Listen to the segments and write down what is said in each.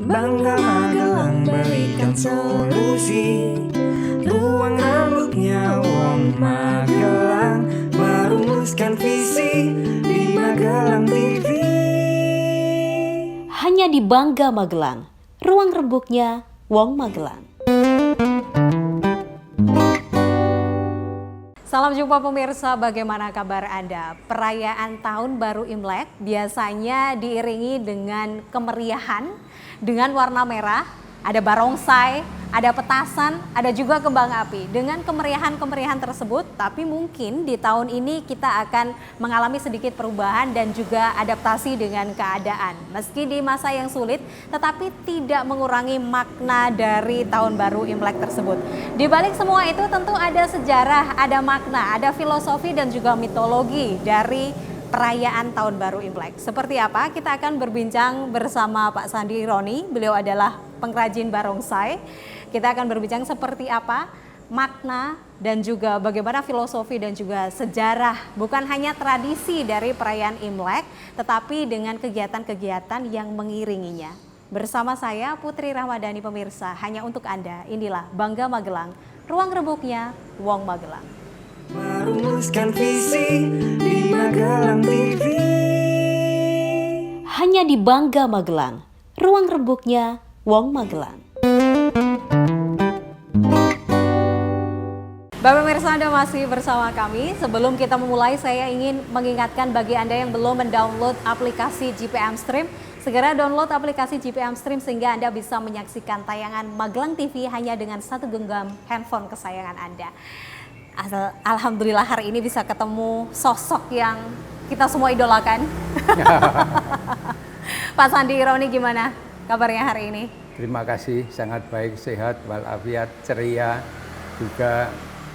Bangga Magelang berikan solusi. Ruang rambutnya Wong Magelang merumuskan visi di Magelang TV. Hanya di Bangga Magelang, ruang rembuknya Wong Magelang. Salam jumpa pemirsa, bagaimana kabar Anda? Perayaan Tahun Baru Imlek biasanya diiringi dengan kemeriahan, dengan warna merah, ada barongsai, ada petasan, ada juga kembang api. Dengan kemeriahan-kemeriahan tersebut, tapi mungkin di tahun ini kita akan mengalami sedikit perubahan dan juga adaptasi dengan keadaan. Meski di masa yang sulit, tetapi tidak mengurangi makna dari Tahun Baru Imlek tersebut. Di balik semua itu tentu ada sejarah, ada makna, ada filosofi dan juga mitologi dari perayaan Tahun Baru Imlek. Seperti apa? Kita akan berbincang bersama Pak Sandi Roni. Beliau adalah pengrajin barongsai. Kita akan berbincang seperti apa makna dan juga bagaimana filosofi dan juga sejarah, bukan hanya tradisi dari perayaan Imlek, tetapi dengan kegiatan-kegiatan yang mengiringinya. Bersama saya Putri Rahmadani, pemirsa, hanya untuk Anda. Inilah Bangga Magelang, ruang rembuknya Wong Magelang. Merumuskan visi di Magelang TV. Hanya di Bangga Magelang, ruang rembuknya Wong Magelang. Bapak pemirsa, Anda masih bersama kami. Sebelum kita memulai, saya ingin mengingatkan bagi Anda yang belum mendownload aplikasi GPM Stream, segera download aplikasi GPM Stream sehingga Anda bisa menyaksikan tayangan Magelang TV hanya dengan satu genggam handphone kesayangan Anda. Alhamdulillah hari ini bisa ketemu sosok yang kita semua idolakan. Pak Sandi Roni, gimana kabarnya hari ini? Terima kasih, sangat baik, sehat, walafiat, ceria, juga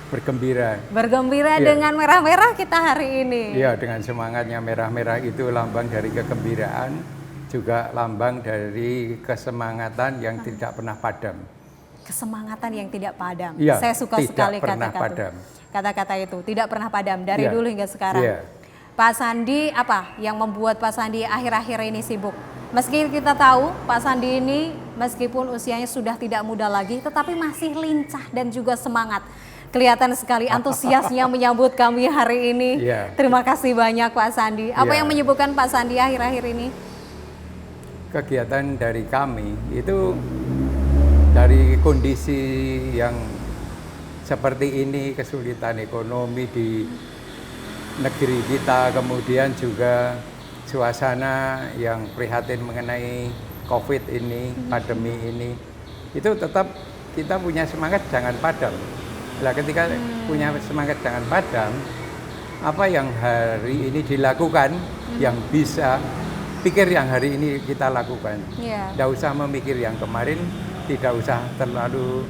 bergembira. Bergembira Ya. dengan merah-merah kita hari ini. Iya, dengan semangatnya merah-merah itu lambang dari kegembiraan, juga lambang dari kesemangatan yang tidak pernah padam. Kesemangatan yang tidak padam. Ya, Saya suka sekali kata-kata itu. Tidak pernah padam dari Ya. dulu hingga sekarang. Ya. Pak Sandi, apa yang membuat Pak Sandi akhir-akhir ini sibuk? Meski kita tahu Pak Sandi ini meskipun usianya sudah tidak muda lagi, tetapi masih lincah dan juga semangat. Kelihatan sekali antusiasnya menyambut kami hari ini. Ya. Terima kasih banyak Pak Sandi. Apa Ya. yang menyibukkan Pak Sandi akhir-akhir ini? Kegiatan dari kami itu dari kondisi yang seperti ini, kesulitan ekonomi di negeri kita, kemudian juga suasana yang prihatin mengenai COVID ini, pandemi ini, itu tetap kita punya semangat jangan padam. Nah, ketika punya semangat jangan padam, apa yang hari ini dilakukan, yang bisa pikir yang hari ini kita lakukan. Yeah. Tidak usah memikir yang kemarin, tidak usah terlalu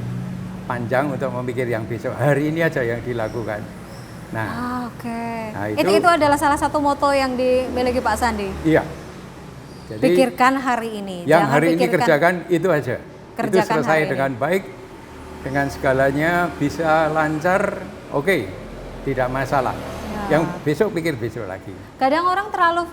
panjang untuk memikir yang besok. Hari ini aja yang dilakukan. Nah, Oke. Nah, Itu adalah salah satu moto yang dimiliki Pak Sandi. iya. Jadi Pikirkan hari ini. yang Jangan hari ini pikirkan- kerjakan itu aja. Itu Kerjakan selesai hari ini. dengan baik, dengan segalanya bisa lancar, oke, tidak masalah. Ya. Yang besok pikir besok lagi. Kadang orang terlalu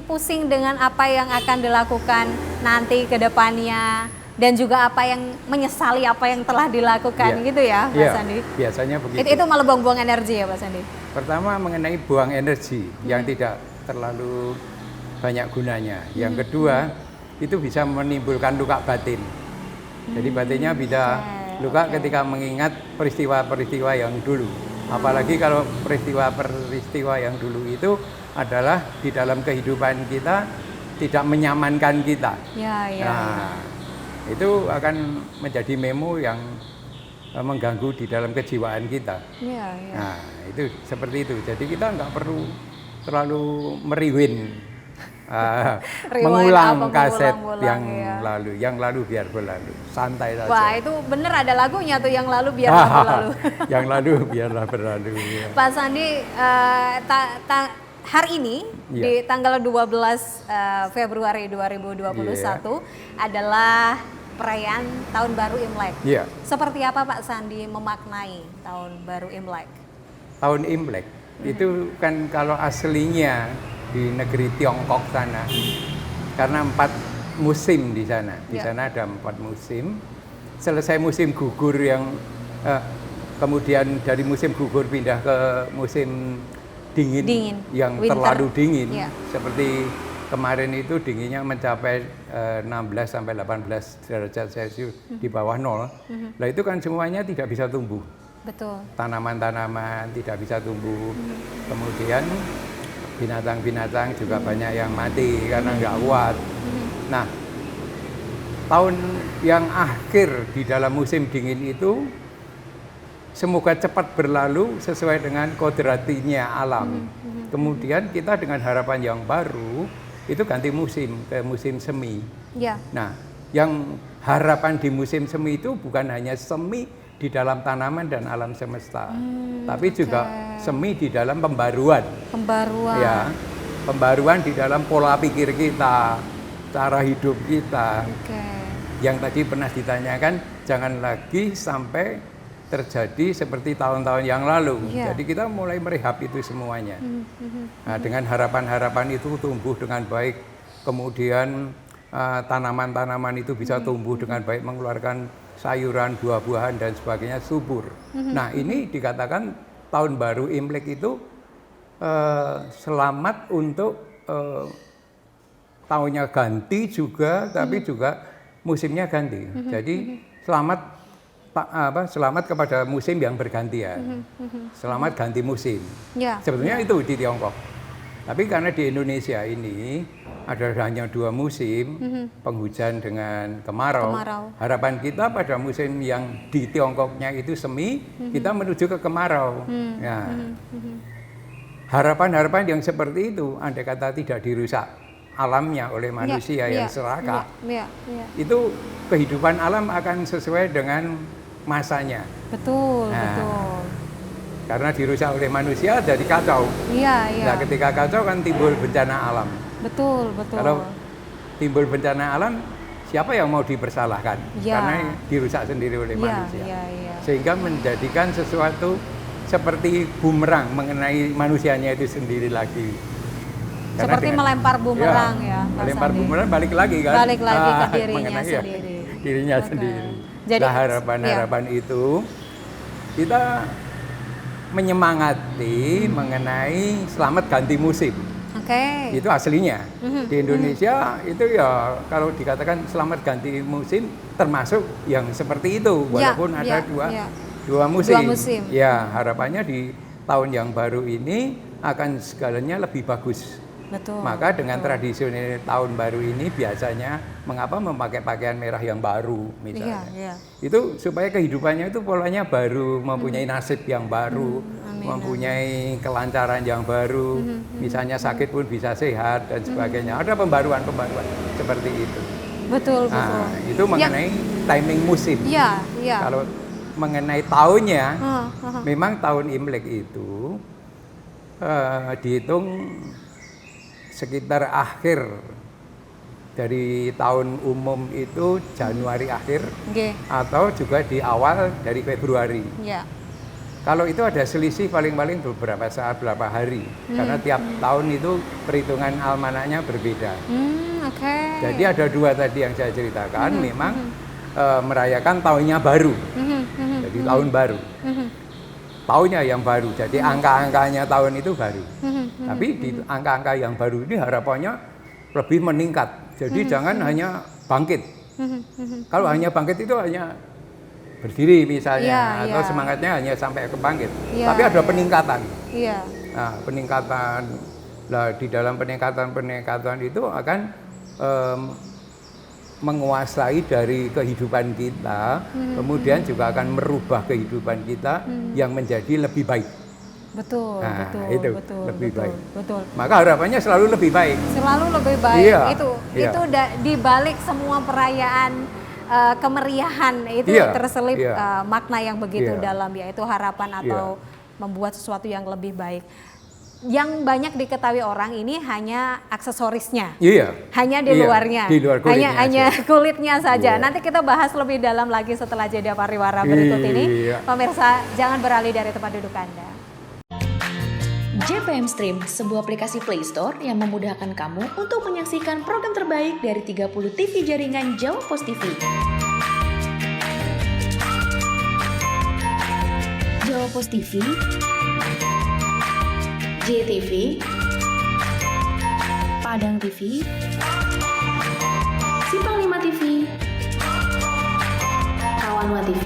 pusing dengan apa yang akan dilakukan nanti ke depannya dan juga apa yang menyesali apa yang telah dilakukan gitu ya, Pak Iya, Sandi. biasanya begitu. Itu malah buang-buang energi ya, Pak Sandi. Pertama mengenai buang energi yang tidak terlalu banyak gunanya. Yang kedua, itu bisa menimbulkan luka batin. Jadi batinnya bisa luka ketika mengingat peristiwa-peristiwa yang dulu. Apalagi kalau peristiwa-peristiwa yang dulu itu adalah di dalam kehidupan kita tidak menyamankan kita. Ya. Nah, itu akan menjadi memo yang mengganggu di dalam kejiwaan kita. Iya. Nah, itu seperti itu. Jadi kita nggak perlu terlalu meriwin, mengulang kaset yang ya. lalu. Yang lalu biar berlalu, santai saja. Wah, itu bener ada lagunya tuh, yang lalu biarlah berlalu. Yang lalu biarlah berlalu. Ya. Pak Sandi, hari ini Iya. di tanggal 12 Februari 2021 adalah perayaan Tahun Baru Imlek. Iya. Seperti apa Pak Sandi memaknai Tahun Baru Imlek? Tahun Imlek itu kan kalau aslinya di negeri Tiongkok sana, karena 4 musim di sana. Di sana ada 4 musim. Selesai musim gugur yang kemudian dari musim gugur pindah ke musim dingin yang winter. terlalu dingin. Ya. Seperti kemarin itu dinginnya mencapai 16 sampai 18 derajat Celcius di bawah nol. Nah itu kan semuanya tidak bisa tumbuh. Betul. Tanaman-tanaman tidak bisa tumbuh. Kemudian binatang-binatang juga banyak yang mati karena nggak kuat. Nah, tahun yang akhir di dalam musim dingin itu semoga cepat berlalu sesuai dengan kodratinya alam. Kemudian kita dengan harapan yang baru itu ganti musim ke musim semi. Ya. Nah, yang harapan di musim semi itu bukan hanya semi di dalam tanaman dan alam semesta, tapi juga semi di dalam pembaruan. Pembaruan. Ya, pembaruan di dalam pola pikir kita, cara hidup kita. Yang tadi pernah ditanyakan, jangan lagi sampai terjadi seperti tahun-tahun yang lalu. Jadi kita mulai merehab itu semuanya. Nah, dengan harapan-harapan itu tumbuh dengan baik, kemudian tanaman-tanaman itu bisa tumbuh dengan baik, mengeluarkan sayuran, buah-buahan dan sebagainya subur. Nah, ini dikatakan tahun baru Imlek itu selamat untuk tahunnya ganti juga, tapi juga musimnya ganti. Jadi selamat kepada musim yang bergantian. Selamat ganti musim. Sebetulnya itu di Tiongkok. Tapi karena di Indonesia ini ada hanya 2 musim, penghujan dengan kemarau. Harapan kita pada musim yang di Tiongkoknya itu semi, kita menuju ke kemarau. Harapan-harapan yang seperti itu, andai kata tidak dirusak alamnya oleh manusia yang serakah, itu kehidupan alam akan sesuai dengan masanya. Betul. Karena dirusak oleh manusia jadi kacau. Nah, ketika kacau kan timbul bencana alam. Betul. Kalau timbul bencana alam, siapa yang mau dipersalahkan? Karena dirusak sendiri oleh manusia. Sehingga menjadikan sesuatu seperti bumerang mengenai manusianya itu sendiri lagi. Karena seperti melempar bumerang melempar bumerang balik lagi kan? Balik lagi ke dirinya sendiri. Dirinya sendiri. Jadi, harapan-harapan itu kita menyemangati mengenai selamat ganti musim. Itu aslinya. Di Indonesia itu ya kalau dikatakan selamat ganti musim termasuk yang seperti itu walaupun ada dua musim. Ya, harapannya di tahun yang baru ini akan segalanya lebih bagus. Maka dengan tradisional tahun baru ini biasanya mengapa memakai pakaian merah yang baru misalnya. Itu supaya kehidupannya itu polanya baru, mempunyai nasib yang baru, mempunyai kelancaran yang baru, misalnya sakit pun bisa sehat dan sebagainya. Ada pembaruan-pembaruan seperti itu. Betul. Itu mengenai timing musim. Kalau mengenai tahunnya, memang tahun Imlek itu dihitung sekitar akhir dari tahun umum itu Januari akhir atau juga di awal dari Februari. Kalau itu ada selisih paling-paling beberapa saat, beberapa hari, karena tiap tahun itu perhitungan almanaknya berbeda. Jadi ada 2 tadi yang saya ceritakan, memang merayakan tahunnya baru, jadi tahun baru. Tahunnya yang baru, jadi angka-angkanya tahun itu baru. Tapi di angka-angka yang baru ini harapannya lebih meningkat. Jadi jangan hanya bangkit. Kalau hanya bangkit itu hanya berdiri misalnya, atau semangatnya hanya sampai ke bangkit. Tapi ada peningkatan. Nah, peningkatan. Nah, di dalam peningkatan itu akan menguasai dari kehidupan kita, kemudian juga akan merubah kehidupan kita yang menjadi lebih baik. Betul. Lebih baik. Maka harapannya selalu lebih baik. Selalu lebih baik. Itu di balik semua perayaan kemeriahan itu terselip makna yang begitu dalam, yaitu harapan atau membuat sesuatu yang lebih baik. Yang banyak diketahui orang ini hanya aksesorisnya, hanya di luarnya, di luar kulitnya hanya kulitnya saja. Nanti kita bahas lebih dalam lagi setelah jeda pariwara berikut ini. Pemirsa, jangan beralih dari tempat duduk Anda. JPM Stream, sebuah aplikasi Play Store yang memudahkan kamu untuk menyaksikan program terbaik dari 30 TV jaringan Jawa Pos TV. Jawa Pos TV, JTV, Padang TV, Simpang 5 TV, Kawanwa TV,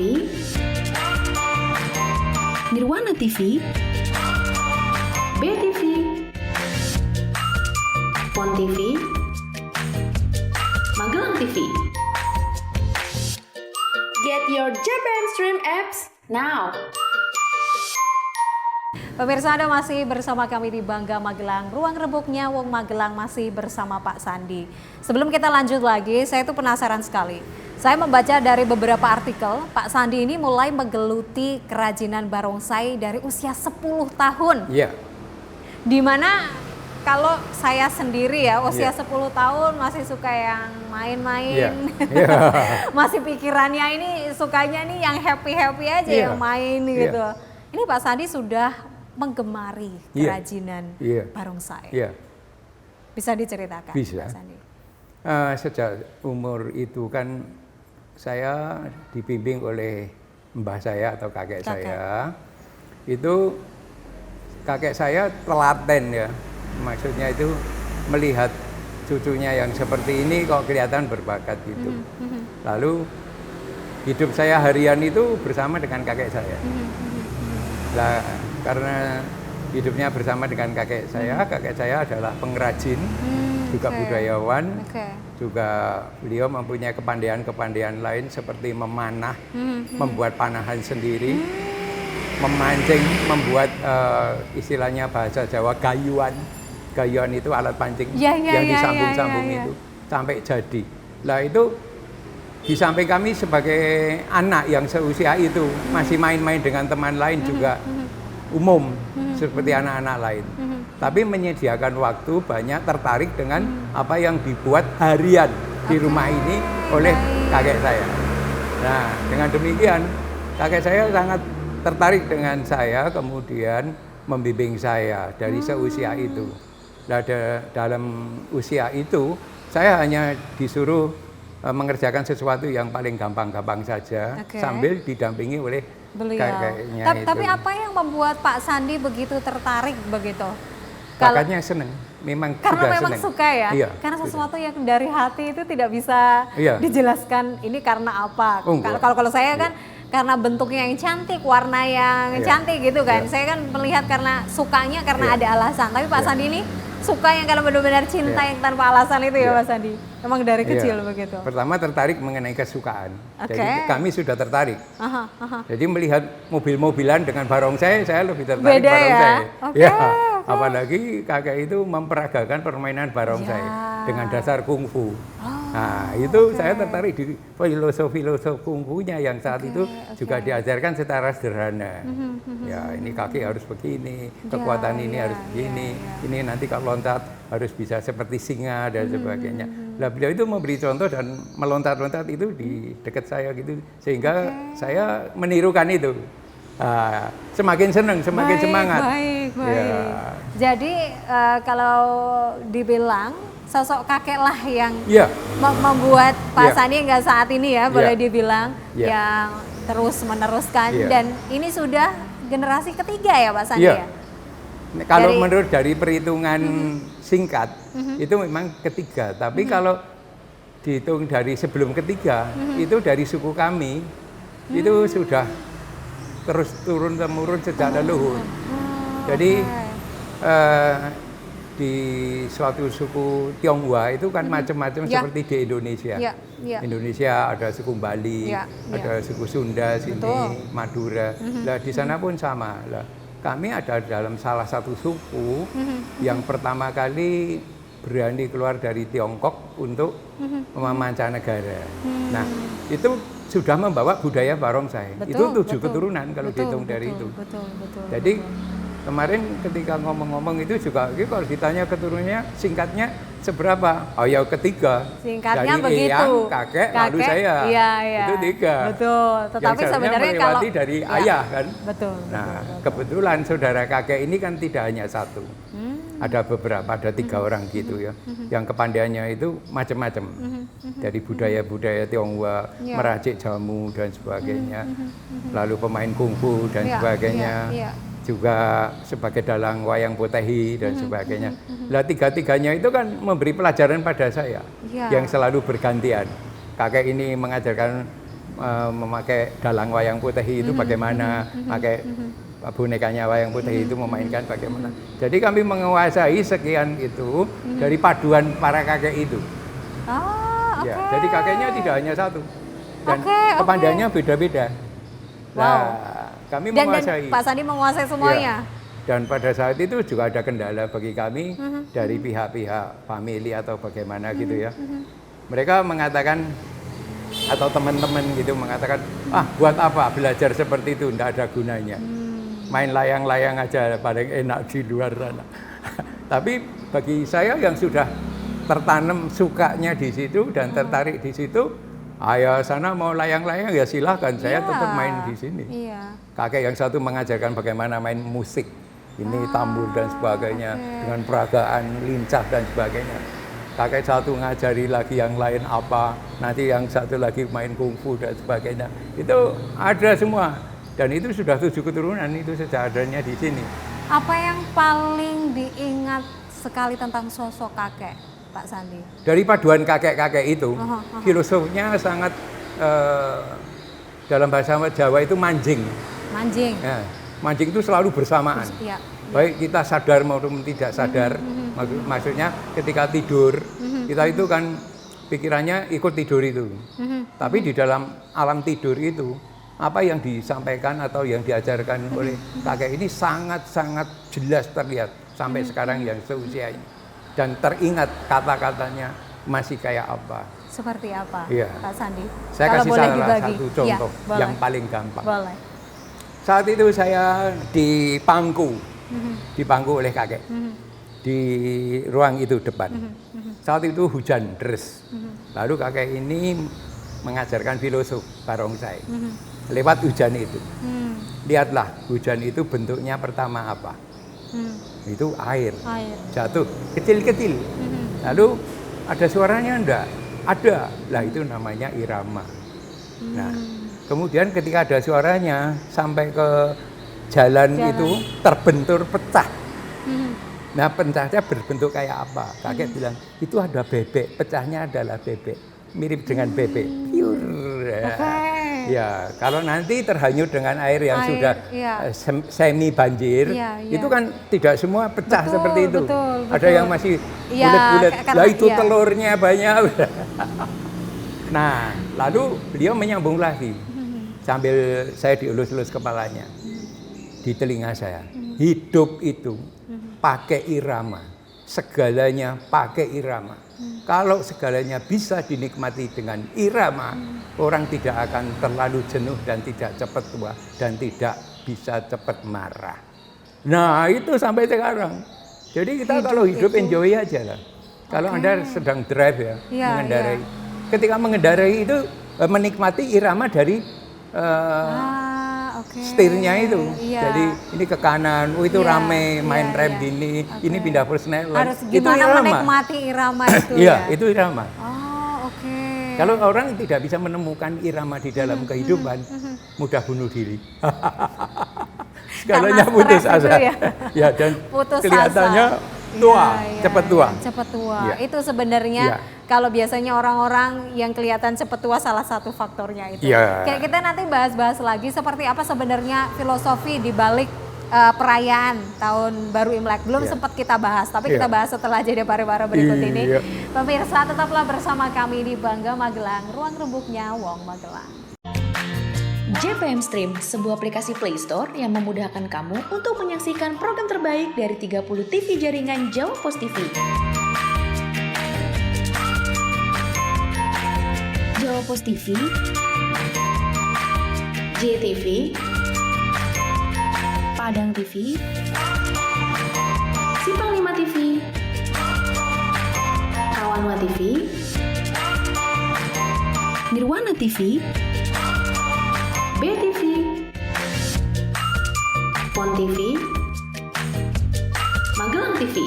Nirwana TV, BTV, Pon TV, Magelang TV. Get your JPM Stream apps now. Pemirsa, Anda masih bersama kami di Bangga Magelang. Ruang Rembuknya Wong Magelang masih bersama Pak Sandi. Sebelum kita lanjut lagi, saya tuh penasaran sekali. Saya membaca dari beberapa artikel, Pak Sandi ini mulai menggeluti kerajinan barongsai dari usia 10 tahun. Iya. Dimana kalau saya sendiri ya, usia Iya. 10 tahun masih suka yang main-main. Iya. Masih pikirannya ini sukanya nih yang happy-happy aja, Iya. yang main gitu. Ini Pak Sandi sudah menggemari Iya. kerajinan Iya. barongsai. Iya. Bisa diceritakan Bisa. Pak Sandi? Sejak umur itu kan saya dibimbing oleh mbah saya atau kakek saya. Itu kakek saya telaten ya. Maksudnya itu melihat cucunya yang seperti ini kok kelihatan berbakat gitu. Lalu hidup saya harian itu bersama dengan kakek saya. Nah, karena hidupnya bersama dengan kakek saya adalah pengrajin, juga oke. budayawan, Oke. juga beliau mempunyai kepandaian-kepandaian lain seperti memanah, membuat panahan sendiri, memancing, membuat istilahnya bahasa Jawa gayuan. Gayuan itu alat pancing Ya, ya, yang ya, disambung-sambung ya, ya. itu sampai jadi. Lah itu di samping kami sebagai anak yang seusia itu masih main-main dengan teman lain juga umum seperti anak-anak lain. Tapi menyediakan waktu banyak tertarik dengan apa yang dibuat harian di rumah ini oleh kakek saya. Nah, dengan demikian kakek saya sangat tertarik dengan saya, kemudian membimbing saya dari seusia itu. Nah, dalam usia itu saya hanya disuruh mengerjakan sesuatu yang paling gampang-gampang saja, Oke. sambil didampingi oleh Beliau. kakeknya itu. Tapi apa yang membuat Pak Sandi begitu tertarik begitu? Bakatnya seneng, memang Karena sudah memang seneng. suka ya? Iya, Karena sudah. sesuatu yang dari hati itu tidak bisa Iya. dijelaskan ini karena apa. Oh, enggak. Kalau saya kan karena bentuknya yang cantik, warna yang Iya. cantik gitu kan. Iya. Saya kan melihat karena sukanya karena Iya. ada alasan. Tapi Pak Iya. Sandi ini suka yang kalau benar-benar cinta Iya. yang tanpa alasan itu ya Iya. Pak Sandi. Memang dari Iya. kecil begitu. Pertama tertarik mengenai kesukaan. Oke. Jadi kami sudah tertarik. Aha, aha. Jadi melihat mobil-mobilan dengan barongsai, saya lebih tertarik Beda ya? barongsai. Oke, Ya, oke. apalagi kakek itu memperagakan permainan barongsai Ya. dengan dasar kungfu. Nah, itu oke. saya tertarik di filosofi kungfunya yang saat itu juga diajarkan secara sederhana. Ya, ini kaki harus begini, kekuatan ini harus begini, ini nanti kalau loncat harus bisa seperti singa dan sebagainya. Nah, beliau itu memberi contoh dan meloncat-loncat itu di dekat saya gitu, sehingga saya menirukan itu. Nah, semakin senang, semakin Baik, semangat. Baik, baik. Ya. Jadi kalau dibilang sosok kakek lah yang Iya. membuat Pak Iya. Sandi hingga saat ini ya boleh dibilang Iya. yang terus meneruskan Iya. dan ini sudah generasi ketiga ya Pak Sandi Iya. ya. Kalau Dari- menurut dari perhitungan singkat itu memang ketiga, tapi kalau dihitung dari sebelum ketiga itu dari suku kami itu sudah terus turun temurun sejak leluhur. Jadi di suatu suku Tionghoa itu kan macam-macam Ya. seperti di Indonesia. Ya, ya. Indonesia ada suku Bali, Ya, ya. ada suku Sunda sini, Betul. Madura. Lah di sana pun sama. Lah kami ada dalam salah satu suku yang pertama kali berani keluar dari Tiongkok untuk memancanegara. Nah, itu sudah membawa budaya barongsai. Itu 7 keturunan kalau dihitung dari itu. Betul. Jadi kemarin ketika ngomong-ngomong itu juga kalau ditanya keturunannya singkatnya seberapa? Oh ya ketiga. Singkatnya dari begitu. eyang, kakek, lalu saya. Iya, iya. Itu 3. Betul. Yang Tetapi seharusnya sebenarnya kalau melewati dari ya, ayah kan. Betul. Nah, kebetulan saudara kakek ini kan tidak hanya satu. Ada beberapa, ada 3 orang gitu ya. Yang kepandaiannya itu macam-macam. Dari budaya-budaya Tionghoa, Ya. meracik jamu dan sebagainya. Lalu pemain kungfu dan Ya, sebagainya. ya, ya. Juga sebagai dalang wayang potehi dan sebagainya. Lah 3-tiganya itu kan memberi pelajaran pada saya Ya. yang selalu bergantian. Kakek ini mengajarkan memakai dalang wayang potehi itu bagaimana, pakai bonekanya wayang potehi itu memainkan bagaimana. Jadi kami menguasai sekian itu dari paduan para kakek itu. Oh, oke. Ya, jadi kakeknya tidak hanya satu dan Oke, oke. kepandaiannya beda-beda. Nah, kami Dan menguasai. Pak Sandi menguasai semuanya. Ya. Dan pada saat itu juga ada kendala bagi kami dari pihak-pihak famili atau bagaimana gitu ya. Mereka mengatakan atau teman-teman gitu mengatakan, buat apa belajar seperti itu, tidak ada gunanya. Main layang-layang aja paling enak di luar sana. Tapi bagi saya yang sudah tertanam sukanya di situ dan tertarik di situ, ayo sana mau layang-layang ya silahkan, saya tetap main di sini. Iya. Kakek yang satu mengajarkan bagaimana main musik, ini tambur dan sebagainya, dengan peragaan lincah dan sebagainya. Kakek satu ngajari lagi yang lain apa, nanti yang satu lagi main kungfu dan sebagainya. Itu ada semua, dan itu sudah 7 keturunan, itu sejak adanya di sini. Apa yang paling diingat sekali tentang sosok kakek, Pak Sandi? Dari paduan kakek-kakek itu, filosofinya sangat, dalam bahasa Jawa itu manjing. Manjing. Ya, manjing itu selalu bersamaan. Iya. Baik kita sadar maupun tidak sadar, maksudnya ketika tidur, kita itu kan pikirannya ikut tidur itu. Tapi di dalam alam tidur itu, apa yang disampaikan atau yang diajarkan oleh kakek ini sangat-sangat jelas terlihat sampai sekarang yang seusia ini. Dan teringat kata-katanya masih kayak apa. Seperti apa, Iya. Pak Sandi? Saya Kalau kasih boleh salah dibagi. satu contoh Iya, boleh. yang paling gampang. Boleh. Saat itu saya dipangku oleh kakek di ruang itu depan. Saat itu hujan deras. Lalu kakek ini mengajarkan filosof barongsai lewat hujan itu. Lihatlah hujan itu bentuknya pertama apa? Itu air. Jatuh kecil-kecil. Lalu ada suaranya enggak? Ada. Lah itu namanya irama. Nah, kemudian ketika ada suaranya sampai ke jalan itu terbentur pecah. Nah, pecahnya berbentuk kayak apa? Kakek bilang, itu ada bebek, pecahnya adalah bebek. Mirip dengan bebek. Piur. Ya, kalau nanti terhanyut dengan air yang sudah semi banjir, itu kan tidak semua pecah seperti itu. Ada yang masih bulat-bulat. Lah itu telurnya banyak. Nah, lalu beliau menyambung lagi. Sambil saya dielus-elus kepalanya. Di telinga saya. Hidup itu pakai irama. Segalanya pakai irama. Kalau segalanya bisa dinikmati dengan irama, orang tidak akan terlalu jenuh dan tidak cepat tua dan tidak bisa cepat marah. Nah, itu sampai sekarang. Jadi kita kalau hidup enjoy aja lah. Kalau Anda sedang drive mengendarai. Ketika mengendarai itu menikmati irama dari setirnya itu. Jadi ini ke kanan, itu rame main rem gini, ini pindah persnelan. Harus gimana itu irama. menikmati irama itu Iya, itu irama. Oh, oke. Kalau orang tidak bisa menemukan irama di dalam kehidupan, mudah bunuh diri. Segalanya putus asa. Ya, dan putus kelihatannya tua, cepat tua. Cepat tua. Ya. Itu sebenarnya kalau biasanya orang-orang yang kelihatan cepat tua salah satu faktornya itu. Ya. Kita nanti bahas-bahas lagi seperti apa sebenarnya filosofi di balik perayaan Tahun Baru Imlek. Belum sempat kita bahas, tapi kita bahas setelah jeda pariwara berikut ini. Pemirsa, tetaplah bersama kami di Bangga Magelang, ruang rembuknya Wong Magelang. JPM Stream, sebuah aplikasi Play Store yang memudahkan kamu untuk menyaksikan program terbaik dari 30 TV jaringan Jawa Pos TV. Jawa Pos TV, JTV, Padang TV, Simpang 5 TV, Alma TV, Nirwana TV, BTV, Pon TV, Magelang TV.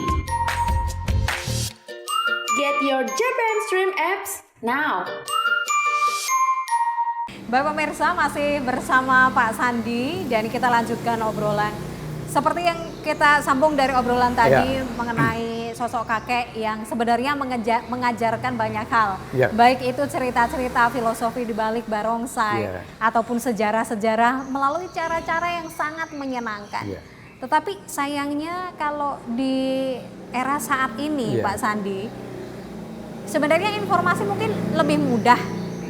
Get your JPM Stream apps now. Bapak pemirsa, masih bersama Pak Sandi dan kita lanjutkan obrolan. Seperti yang kita sambung dari obrolan tadi mengenai sosok kakek yang sebenarnya mengajarkan banyak hal. Baik itu cerita-cerita filosofi di balik barongsai ataupun sejarah-sejarah melalui cara-cara yang sangat menyenangkan. Tetapi sayangnya kalau di era saat ini Pak Sandi, sebenarnya informasi mungkin lebih mudah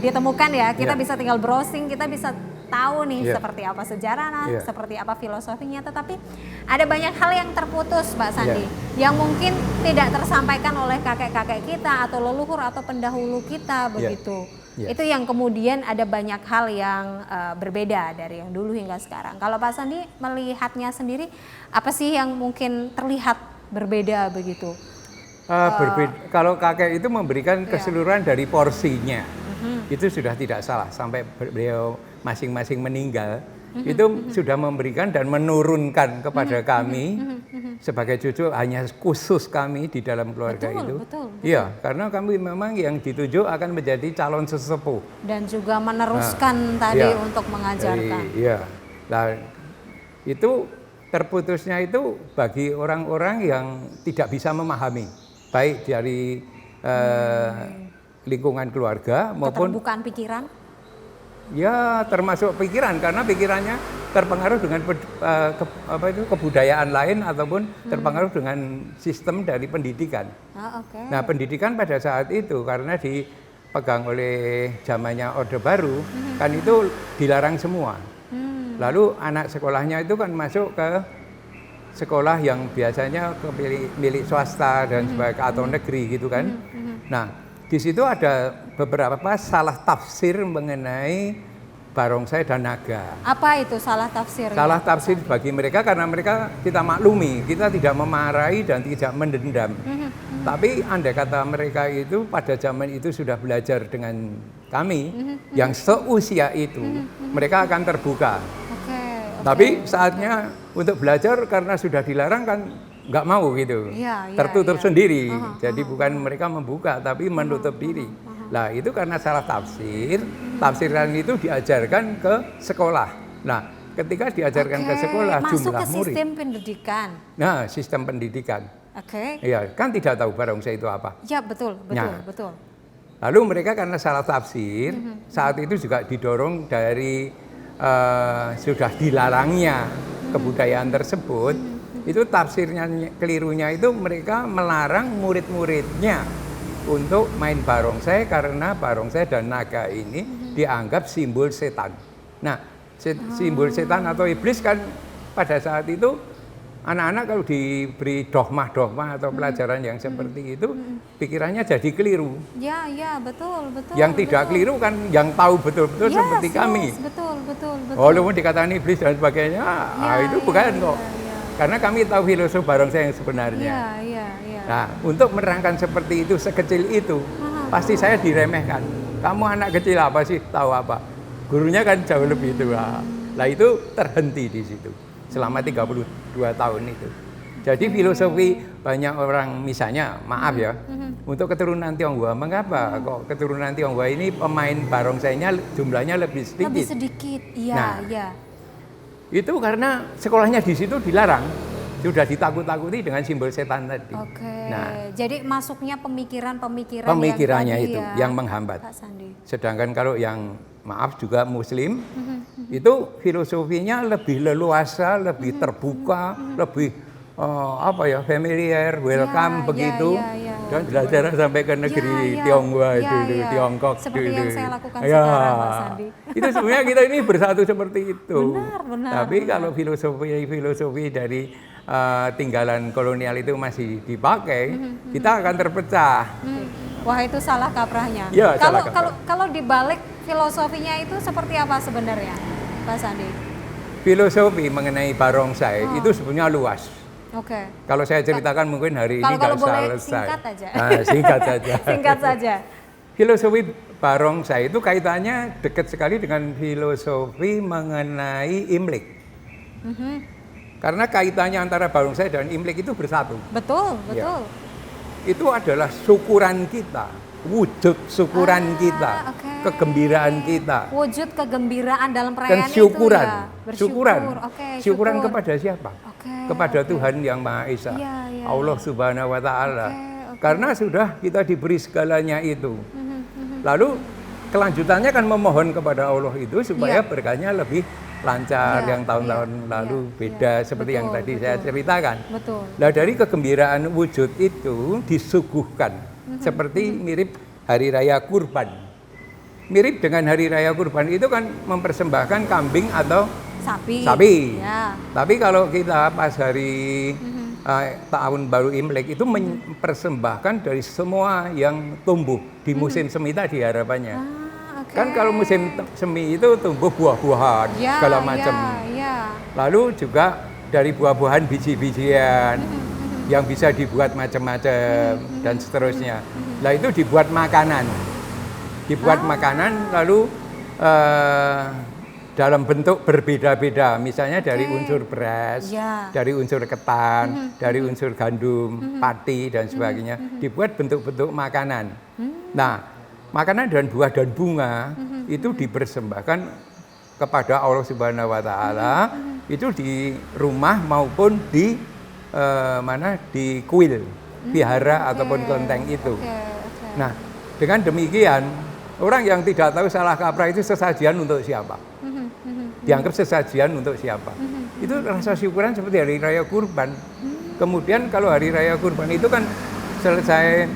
ditemukan ya, kita bisa tinggal browsing, kita bisa tahu nih seperti apa sejarahnya, seperti apa filosofinya, tetapi ada banyak hal yang terputus Pak Sandi, yang mungkin tidak tersampaikan oleh kakek-kakek kita atau leluhur atau pendahulu kita begitu. Itu yang kemudian ada banyak hal yang berbeda dari yang dulu hingga sekarang. Kalau Pak Sandi melihatnya sendiri, apa sih yang mungkin terlihat berbeda begitu? Berbeda. Kalau kakek itu memberikan keseluruhan dari porsinya. Itu sudah tidak salah, sampai beliau masing-masing meninggal, itu sudah memberikan dan menurunkan kepada kami sebagai cucu, hanya khusus kami di dalam keluarga itu. Iya, karena kami memang yang ditunjuk akan menjadi calon sesepuh. Dan juga meneruskan tadi untuk mengajarkan. Iya, nah itu terputusnya itu bagi orang-orang yang tidak bisa memahami, baik dari lingkungan keluarga maupun keterbukaan pikiran. Ya, termasuk pikiran, karena pikirannya terpengaruh dengan kebudayaan lain ataupun terpengaruh dengan sistem dari pendidikan. Nah, pendidikan pada saat itu karena dipegang oleh zamannya Orde Baru, kan itu dilarang semua. Lalu anak sekolahnya itu kan masuk ke sekolah yang biasanya milik swasta dan sebagainya atau negeri gitu kan. Nah, di situ ada beberapa salah tafsir mengenai barongsai dan naga. Apa itu salah tafsir? Salah tafsir bagi mereka karena mereka kita maklumi, kita tidak memarahi dan tidak mendendam. Tapi andai kata mereka itu pada zaman itu sudah belajar dengan kami yang seusia itu, mereka akan terbuka. Tapi saatnya untuk belajar karena sudah dilarang kan nggak mau gitu, tertutup sendiri. Jadi bukan mereka membuka, tapi menutup diri. Nah itu karena salah tafsir, tafsiran itu diajarkan ke sekolah. Nah ketika diajarkan ke sekolah, masuk jumlah ke murid. sistem pendidikan. Nah sistem pendidikan. Iya, kan tidak tahu barongsai itu apa. Ya betul. Lalu mereka karena salah tafsir, saat itu juga didorong dari sudah dilarangnya kebudayaan tersebut. Itu tafsirnya kelirunya itu mereka melarang murid-muridnya untuk main barongsai karena barongsai dan naga ini dianggap simbol setan. Nah, simbol setan atau iblis kan pada saat itu anak-anak kalau diberi dogma-dogma atau pelajaran yang seperti itu pikirannya jadi keliru. Ya, betul. Yang tidak keliru kan yang tahu betul-betul seperti kami. Betul. Walaupun dikatakan iblis dan sebagainya, itu bukan kok. Karena kami tahu filosofi barongsai yang sebenarnya. Nah, untuk menerangkan seperti itu, sekecil itu, pasti saya diremehkan. Kamu anak kecil apa sih, tahu apa? Gurunya kan jauh lebih tua. Nah, itu terhenti di situ selama 32 tahun itu. Jadi filosofi banyak orang, misalnya, maaf ya, untuk keturunan Tionghoa, mengapa kok keturunan Tionghoa ini pemain barongsainya jumlahnya lebih sedikit? Lebih sedikit, iya. Itu karena sekolahnya di situ dilarang, sudah ditakut-takuti dengan simbol setan tadi. Nah, jadi masuknya pemikirannya itu yang menghambat. Sedangkan kalau yang maaf juga Muslim, itu filosofinya lebih leluasa, lebih terbuka, lebih familiar, welcome begitu. Dan belajar sampai ke negeri Tionghoa dulu, Tiongkok seperti dulu. yang saya lakukan sekarang, Pak Sandi. Itu sebenarnya kita ini bersatu seperti itu. Benar. Tapi kalau filosofi dari tinggalan kolonial itu masih dipakai, kita akan terpecah. Wah, itu salah kaprahnya. Ya, kalau dibalik filosofinya itu seperti apa sebenarnya, Pak Sandi? Filosofi mengenai barongsai itu sebenarnya luas. Oke. Kalau saya ceritakan mungkin hari ini Kalau nggak boleh selesai. singkat aja. Nah, singkat saja. Singkat saja. Filosofi barongsai itu kaitannya dekat sekali dengan filosofi mengenai Imlek. Karena kaitannya antara barongsai dan Imlek itu bersatu. Betul, Ya. betul. Itu adalah syukuran kita, wujud syukuran kita, oke. kegembiraan kita. Wujud kegembiraan dalam Dan perayaan syukuran, itu ya. Bersyukur. syukuran, Oke, syukuran syukur. kepada siapa? Oke, Kepada oke. Tuhan yang Maha Esa, Iya, iya, Allah Subhanahu Wa Taala. Oke. Karena sudah kita diberi segalanya itu. Lalu kelanjutannya kan memohon kepada Allah itu supaya Iya. berkahnya lebih lancar, Iya, yang tahun-tahun iya, lalu iya, beda iya. seperti yang Betul, tadi saya betul. ceritakan. Betul. Nah, dari kegembiraan wujud itu disuguhkan seperti mirip hari raya kurban. Mirip dengan hari raya kurban itu kan mempersembahkan kambing atau Sapi. Ya. Tapi kalau kita pas hari tahun baru Imlek itu mempersembahkan dari semua yang tumbuh di musim semi tadi harapannya. Oke. Kan kalau musim semi itu tumbuh buah-buahan Ya, segala macam. Ya. Lalu juga dari buah-buahan biji-bijian yang bisa dibuat macam-macam dan seterusnya. Nah itu dibuat makanan. Dibuat makanan lalu dalam bentuk berbeda-beda. Misalnya dari unsur beras, Ya. dari unsur ketan, dari unsur gandum, pati dan sebagainya. Dibuat bentuk-bentuk makanan. Nah, makanan dan buah dan bunga itu dipersembahkan kepada Allah Subhanahu Wa Taala itu di rumah maupun di di kuil, vihara ataupun kelenteng itu. Nah, dengan demikian orang yang tidak tahu salah kaprah itu sesajian untuk siapa? Dianggap sesajian untuk siapa? Itu rasa syukuran seperti hari raya kurban. Kemudian kalau hari raya kurban itu kan selesai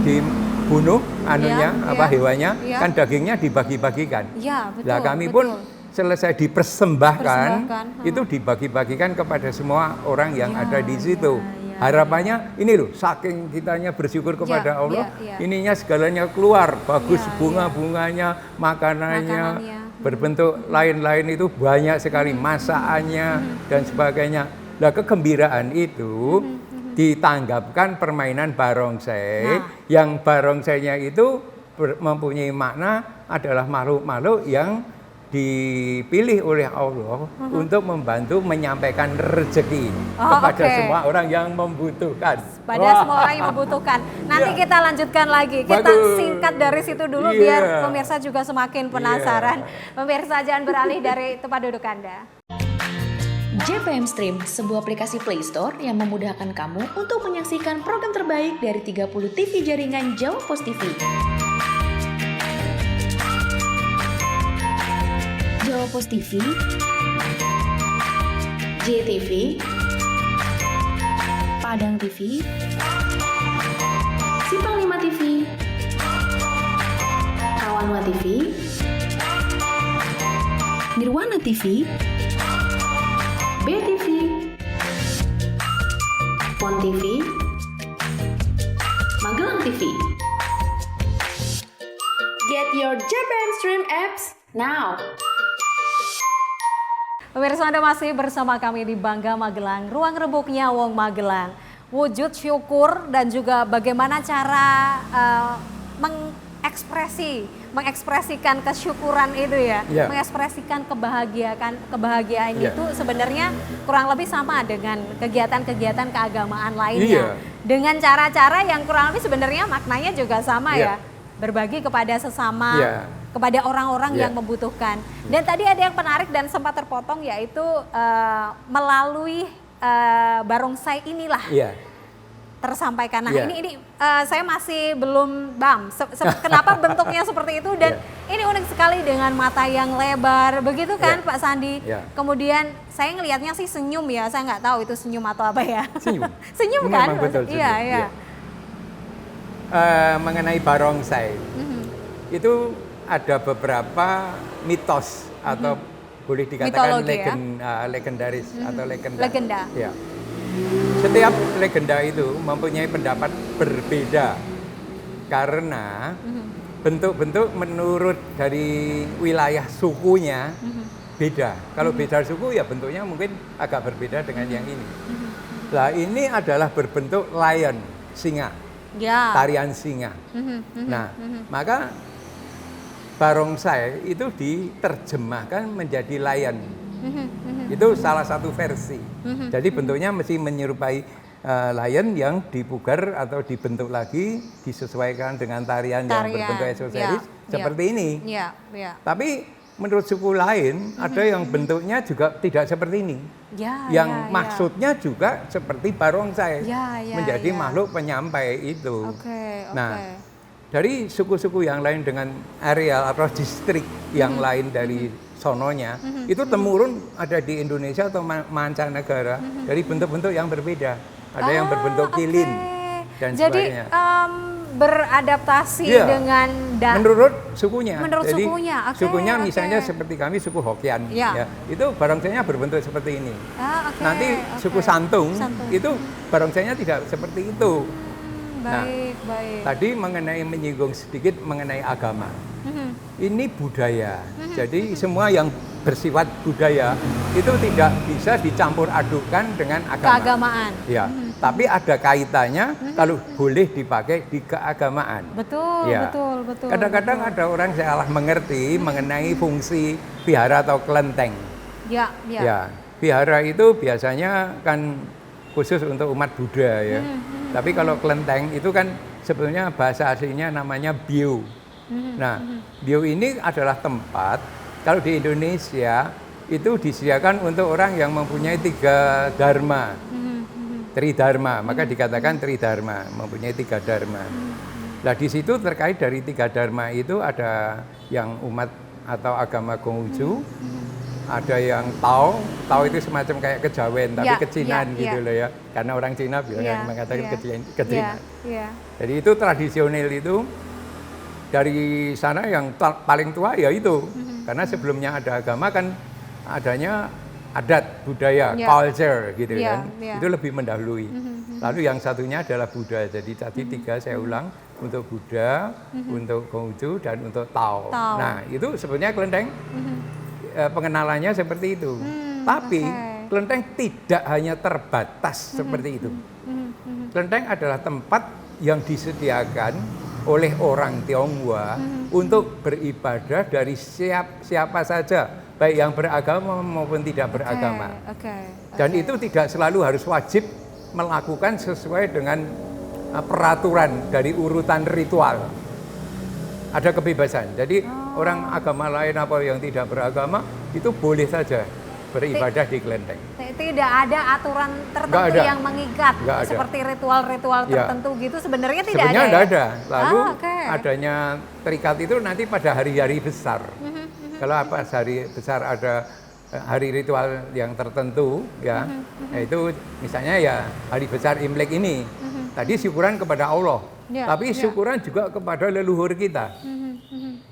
dibunuh anunya hewannya, iya. kan dagingnya dibagi-bagikan. Ya, betul. Nah, kami pun selesai dipersembahkan, Persembahkan, itu dibagi-bagikan kepada semua orang yang Ya, ada di situ. Harapannya ini loh, saking kitanya bersyukur kepada Allah, ya. ininya segalanya keluar, bagus Ya, bunga-bunganya, makanannya, Makanannya. berbentuk lain-lain itu banyak sekali, masakannya dan sebagainya. Nah, kegembiraan itu ditanggapkan permainan barongsai, yang barongsainya itu mempunyai makna adalah makhluk-makhluk yang dipilih oleh Allah untuk membantu menyampaikan rezeki kepada semua orang yang membutuhkan. Pada semua orang yang membutuhkan. Nanti kita lanjutkan lagi. Kita Bagus. singkat dari situ dulu Iya. biar pemirsa juga semakin penasaran. Pemirsa jangan beralih dari tempat duduk Anda. JPM Stream, sebuah aplikasi Play Store yang memudahkan kamu untuk menyaksikan program terbaik dari 30 TV jaringan Jawa Pos TV. Jawa Pos TV, JTV, Padang TV, Simpang 5 TV, Rawanwa TV, Nirwana TV, BTV, Pon TV, Magelang TV. Get your JPM Stream apps now. Pemirsa Anda masih bersama kami di Bangga Magelang, ruang rebuknya Wong Magelang. Wujud syukur dan juga bagaimana cara mengekspresikan kesyukuran itu ya, mengekspresikan kebahagiaan itu sebenarnya kurang lebih sama dengan kegiatan-kegiatan keagamaan lainnya. Dengan cara-cara yang kurang lebih sebenarnya maknanya juga sama ya, berbagi kepada sesama. Kepada orang-orang yang membutuhkan. Dan tadi ada yang menarik dan sempat terpotong yaitu melalui barongsai inilah tersampaikan. Nah ini saya masih belum kenapa bentuknya seperti itu dan ini unik sekali dengan mata yang lebar begitu kan Pak Sandi. Kemudian saya ngelihatnya sih senyum ya, saya nggak tahu itu senyum atau apa ya. Senyum kan? Betul, Iya. Mengenai barongsai itu ada beberapa mitos atau boleh dikatakan legendaris atau legenda. Ya. Setiap legenda itu mempunyai pendapat berbeda karena bentuk-bentuk menurut dari wilayah sukunya beda. Kalau beda suku ya bentuknya mungkin agak berbeda dengan yang ini. Nah ini adalah berbentuk lion, singa, Ya. tarian singa. Nah maka barongsai itu diterjemahkan menjadi lion. Itu salah satu versi. Jadi bentuknya mesti menyerupai lion yang dipugar atau dibentuk lagi, disesuaikan dengan tarian yang berbentuk esoteris seperti ini. Ya, ya. Tapi menurut suku lain ada yang bentuknya juga tidak seperti ini. Ya, Yang ya, maksudnya juga seperti barongsai, Ya, ya, menjadi ya. makhluk penyampai itu. Oke, oke. Nah, dari suku-suku yang lain dengan areal atau distrik yang lain dari sononya, itu temurun ada di Indonesia atau mancanegara dari bentuk-bentuk yang berbeda. Ada yang berbentuk kilin dan Jadi sebagainya. beradaptasi Iya. dengan Menurut sukunya. Menurut Jadi, sukunya, oke, sukunya oke. misalnya seperti kami suku Hokkien, Iya. ya, itu barongsainya berbentuk seperti ini. Oke, Nanti oke. suku Santung, Santung. itu barongsainya tidak seperti itu. Baik, baik. Tadi mengenai menyinggung sedikit mengenai agama. Ini budaya. Jadi semua yang bersifat budaya itu tidak bisa dicampur adukkan dengan agama. Keagamaan. Ya, tapi ada kaitannya kalau boleh dipakai di keagamaan. Betul, Ya. betul. Kadang-kadang ada orang salah mengerti mengenai fungsi vihara atau kelenteng. Ya, ya. Ya, vihara itu biasanya kan khusus untuk umat Buddha ya. Tapi kalau kelenteng itu kan sebetulnya bahasa aslinya namanya bio. Nah, bio ini adalah tempat kalau di Indonesia itu disediakan untuk orang yang mempunyai 3 dharma. Tridharma, maka dikatakan tridharma, mempunyai 3 dharma. Nah, di situ terkait dari 3 dharma itu ada yang umat atau agama Konghucu, ada yang Tao. Tao itu semacam kayak kejawen tapi Ya, kecinan ya, gitu ya. loh ya. Karena orang Cina biasanya Ya, mengatakan ya. kecinan. Ya. Jadi itu tradisional itu dari sana yang paling tua ya itu. Karena sebelumnya ada agama kan adanya adat, budaya, Ya. culture gitu Ya, kan. ya. Itu lebih mendahului. Lalu yang satunya adalah Buddha. Jadi tadi 3 saya ulang untuk Buddha, untuk Konghucu dan untuk Tao. Tao. Nah, itu sebenarnya kelenteng pengenalannya seperti itu. Tapi oke. kelenteng tidak hanya terbatas seperti itu. Kelenteng adalah tempat yang disediakan oleh orang Tionghoa untuk beribadah dari siapa saja, baik yang beragama maupun tidak beragama. Oke. Dan itu tidak selalu harus wajib melakukan sesuai dengan peraturan dari urutan ritual. Ada kebebasan. Jadi orang agama lain apa yang tidak beragama itu boleh saja beribadah di kelenteng. Tidak ada aturan tertentu Nggak ada. yang mengikat Nggak ada. seperti ritual-ritual Ya. tertentu gitu sebenarnya tidak Sebenarnya ada. tidak ya? ada. Lalu oke. adanya terikat itu nanti pada hari-hari besar. Kalau apa hari besar ada hari ritual yang tertentu ya, itu misalnya ya hari besar Imlek ini. Tadi syukuran kepada Allah, Ya, tapi syukuran juga kepada leluhur kita.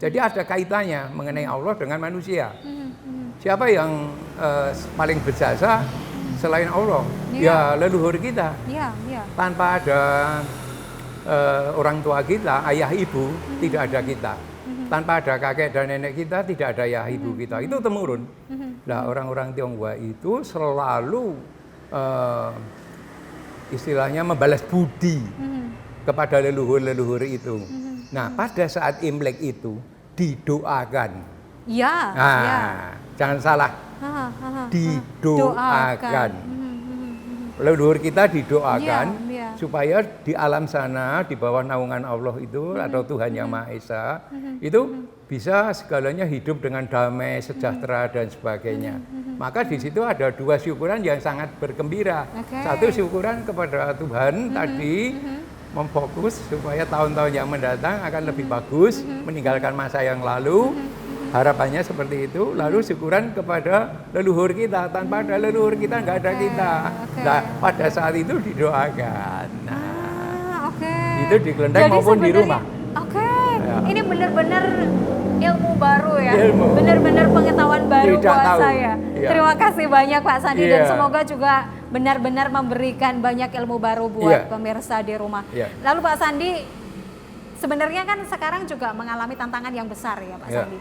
Jadi ada kaitannya mengenai Allah dengan manusia. Siapa yang paling berjasa selain Allah? Ya leluhur kita. Iya, iya. Tanpa ada orang tua kita, ayah ibu, tidak ada kita. Tanpa ada kakek dan nenek kita, tidak ada ayah ibu kita. Itu temurun. Nah, orang-orang Tionghoa itu selalu istilahnya membalas budi kepada leluhur-leluhur itu. Nah, pada saat Imlek itu didoakan. Iya, Nah, iya. jangan salah, didoakan. Leluhur kita didoakan Iya, iya. supaya di alam sana, di bawah naungan Allah itu atau Tuhan Yang Maha Esa, itu bisa segalanya hidup dengan damai, sejahtera dan sebagainya. Maka di situ ada 2 syukuran yang sangat bergembira. Oke. Satu syukuran kepada Tuhan tadi memfokus supaya tahun-tahun yang mendatang akan lebih bagus, meninggalkan masa yang lalu. Harapannya seperti itu. Lalu syukuran kepada leluhur kita. Tanpa ada leluhur kita nggak ada kita. oke. Nah, pada saat itu didoakan. Nah, Oke. itu di kelenteng Jadi maupun di sebenarnya- rumah. Oke. Ya. Ini benar-benar ilmu baru ya. Ilmu. Benar-benar pengetahuan baru Tidak buat tahu. saya. Iya. Terima kasih banyak Pak Sandi dan Iya. semoga juga benar-benar memberikan banyak ilmu baru buat Iya. pemirsa di rumah. Iya. Lalu Pak Sandi, sebenarnya kan sekarang juga mengalami tantangan yang besar ya Pak Iya. Sandi.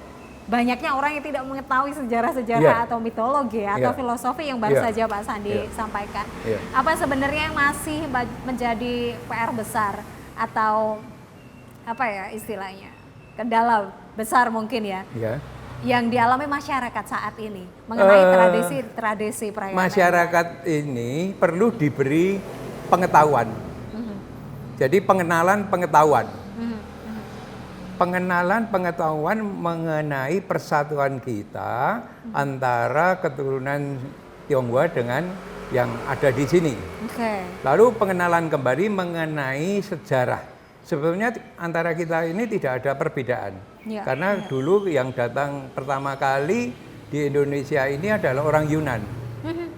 banyaknya orang yang tidak mengetahui sejarah-sejarah Iya. atau mitologi atau Iya. filosofi yang baru Iya. saja Pak Sandi Iya. sampaikan. Iya. Apa sebenarnya yang masih menjadi PR besar atau apa ya istilahnya, kendala besar mungkin ya, Ya. yang dialami masyarakat saat ini mengenai tradisi perayaan Masyarakat ini perlu diberi pengetahuan. Jadi pengenalan pengetahuan. Pengenalan pengetahuan mengenai persatuan kita antara keturunan Tionghoa dengan yang ada di sini. Oke. Lalu pengenalan kembali mengenai sejarah. Sebetulnya antara kita ini tidak ada perbedaan. Ya, Karena dulu yang datang pertama kali di Indonesia ini adalah orang Yunan.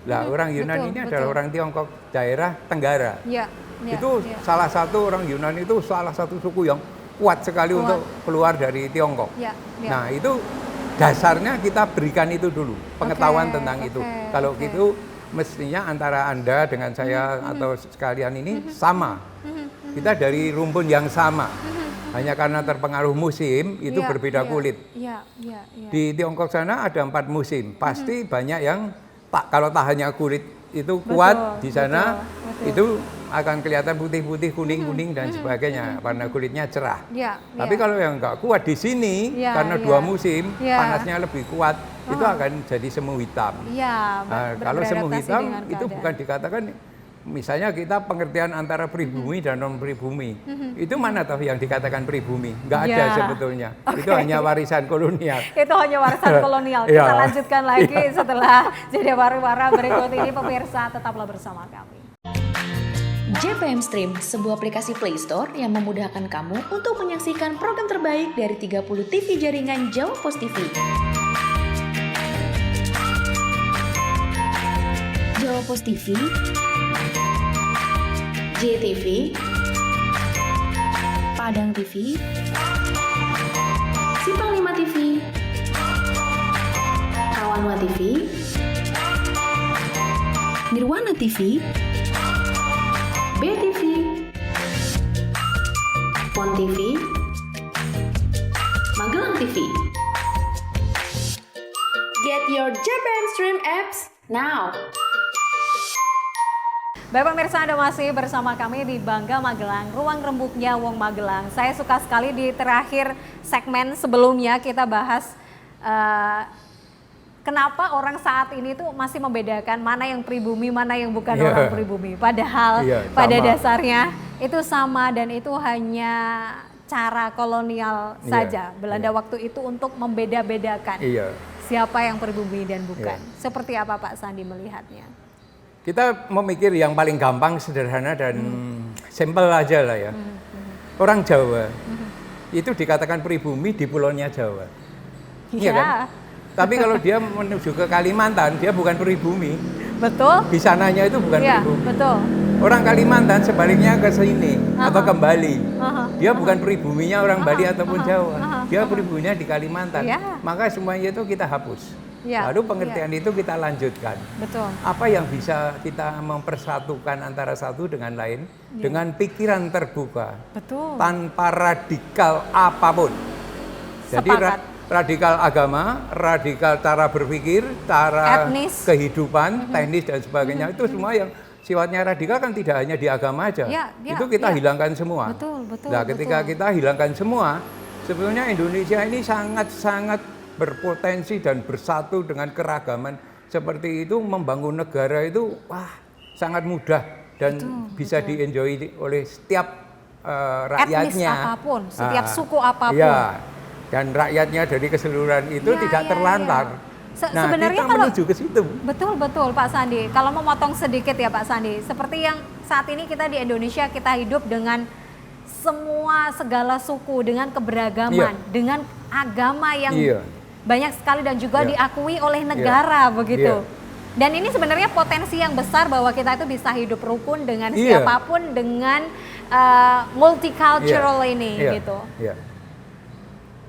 Nah, orang Yunan Betul, ini betul. adalah orang Tiongkok daerah Tenggara. Ya, ya, Itu ya. salah satu orang Yunan itu salah satu suku yang kuat sekali Kuat. untuk keluar dari Tiongkok. Ya, ya. Nah, itu dasarnya kita berikan itu dulu, pengetahuan Oke, tentang itu. oke, Kalau oke. gitu mestinya antara Anda dengan saya atau sekalian ini sama. Kita dari rumpun yang sama. Hanya karena terpengaruh musim itu Ya, berbeda ya, kulit. Ya, ya, ya. Di Tiongkok sana ada 4 musim. Pasti banyak yang kalau tahannya kulit itu kuat di sana, betul. itu akan kelihatan putih-putih, kuning-kuning dan sebagainya karena kulitnya cerah. Ya, Tapi ya. kalau yang nggak kuat di sini Ya, karena ya. 2 musim, Ya. panasnya lebih kuat, itu akan jadi semu hitam. Iya, Nah, kalau semu beradaptasi hitam dengan itu keadaan. bukan dikatakan, misalnya kita pengertian antara pribumi dan non pribumi, itu mana tahu yang dikatakan pribumi? Nggak ada Ya. sebetulnya. Itu hanya warisan kolonial. Itu hanya warisan kolonial. Kita Iya. lanjutkan lagi setelah jeda pariwara berikut ini, pemirsa tetaplah bersama kami. JPM Stream, sebuah aplikasi Play Store yang memudahkan kamu untuk menyaksikan program terbaik dari 30 TV jaringan Jawa Pos TV. Jawa Pos TV, JTV, Padang TV, Simpang 5 TV, Kawanwa TV, Nirwana TV, BTV, Pon TV, Magelang TV. Get your JPM Stream apps now. Baik pemirsa, Anda masih bersama kami di Bangga Magelang, ruang rembuknya Wong Magelang. Saya suka sekali di terakhir segmen sebelumnya kita bahas kenapa orang saat ini tuh masih membedakan mana yang pribumi, mana yang bukan Iya. orang pribumi. Padahal Iya, pada sama. dasarnya itu sama dan itu hanya cara kolonial Iya, saja. Belanda iya. waktu itu untuk membeda-bedakan Iya. siapa yang pribumi dan bukan. Iya. Seperti apa Pak Sandi melihatnya? Kita memikir yang paling gampang, sederhana dan simpel aja lah ya. Orang Jawa itu dikatakan pribumi di pulaunya Jawa. Iya kan? Tapi kalau dia menuju ke Kalimantan, dia bukan pribumi. Betul? Di sananya itu bukan Iya, pribumi. betul. Orang Kalimantan sebaliknya ke sini atau ke Bali. Aha. Dia bukan pribuminya orang Bali ataupun Jawa. aha, Dia pribuminya di Kalimantan. Iya. Maka semuanya itu kita hapus. Iya, Lalu pengertian itu kita lanjutkan. Betul. Apa yang bisa kita mempersatukan antara satu dengan lain Iya. dengan pikiran terbuka Betul. tanpa radikal apapun. Jadi Sepakat. radikal agama, radikal cara berpikir, cara Etnis. kehidupan, teknis dan sebagainya itu semua yang sifatnya radikal kan tidak hanya di agama aja. Ya, ya, itu kita ya. hilangkan semua. Betul, betul, Nah, ketika betul. kita hilangkan semua, sebetulnya Indonesia ini sangat-sangat berpotensi dan bersatu dengan keragaman seperti itu. Membangun negara itu sangat mudah dan bisa di-enjoy oleh setiap rakyatnya. Etnis apapun, setiap Ah, suku apapun. iya. Dan rakyatnya dari keseluruhan itu Ya, tidak ya, terlantar. ya. Nah, Sebenarnya kita kalau menuju ke situ. betul Pak Sandi. Kalau mau motong sedikit ya Pak Sandi, seperti yang saat ini kita di Indonesia kita hidup dengan segala suku, dengan keberagaman, Iya. dengan agama yang Iya. banyak sekali dan juga Iya. diakui oleh negara begitu. Iya. Dan ini sebenarnya potensi yang besar bahwa kita itu bisa hidup rukun dengan Iya. siapapun, dengan multicultural ini Iya, gitu. iya.